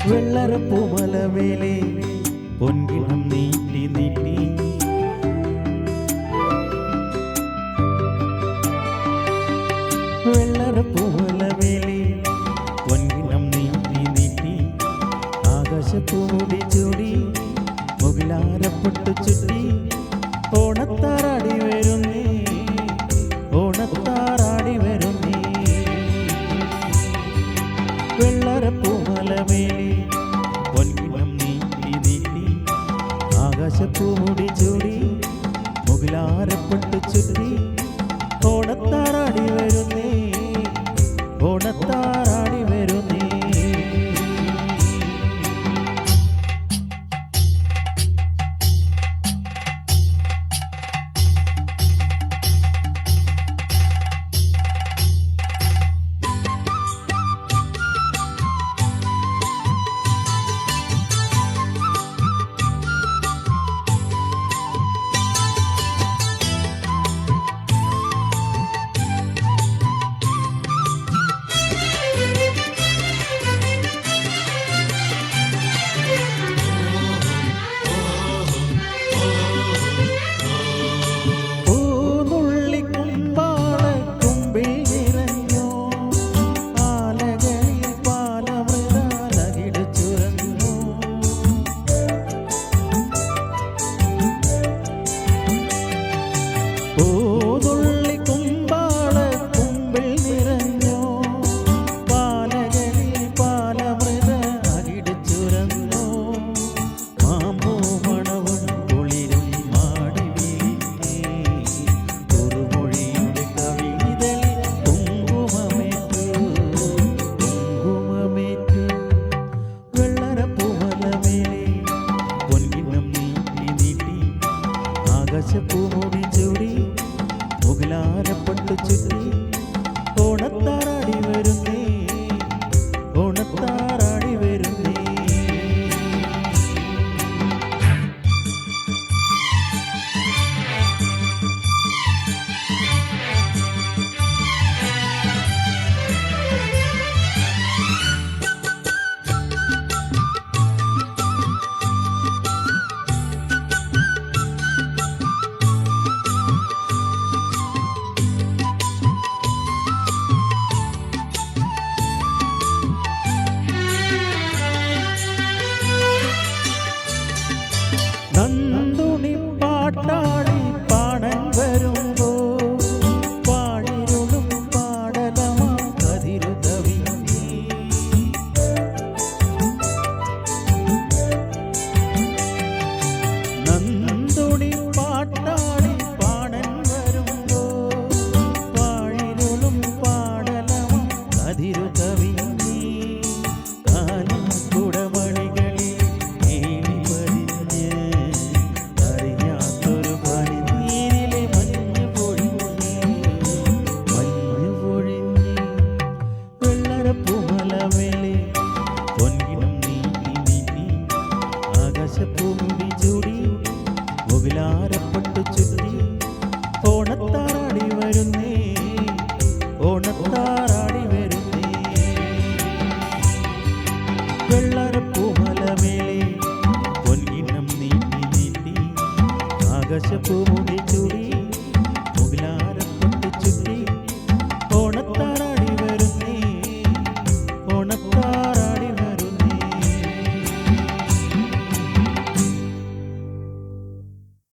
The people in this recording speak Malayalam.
വെള്ളരപ്പൂമലമേലെ പൊൻകിണം നീട്ടി നീട്ടി വെള്ളരപ്പൂമലമേലെ പൊൻകിണം നീട്ടി നീട്ടി ആകാശപ്പൂടി ചൂടി മുകിലാരപ്പെട്ടു ചുറ്റി ഓണത്താറാടി വരുന്നേ ഓണത്താറാടി വരുന്നേ വെള്ളരപ്പൂമലമേലെ പൊൻകിണം നീട്ടി നീട്ടി ആകാശപ്പൂടി ചൂടി മുകിലാരപ്പെട്ടു ചുറ്റി ഓണത്താറാടി വരുന്നേ ഓണത്താറാടി വരുന്നേ ആകാശപ്പൂടി ചൂടി മുകിലാരപ്പെട്ടു ചുറ്റി ഓണത്താറാടി വരുന്നേ ഓണത്താറാടി വരുന്നേ നന്ദുണി പാട്ടാടി പാടൻ വരുമ്പോ പാടിരുളും പാടലമാ കതിരു തവിഞ്ഞി നന്ദുണി പാട്ടാടി പാടൻ വരുമ്പോ പാടിരുളും പാടലമാ കതിരു തവിഞ്ഞി കാലം കുടമണികളിൽ പൊൻകിണം നീട്ടി നീട്ടി ആകാശപ്പൂടി ചൂടി മുകിലാരപ്പെട്ടു ചുറ്റി ഓണത്താറാടി വരുന്നേ ഓണത്താറ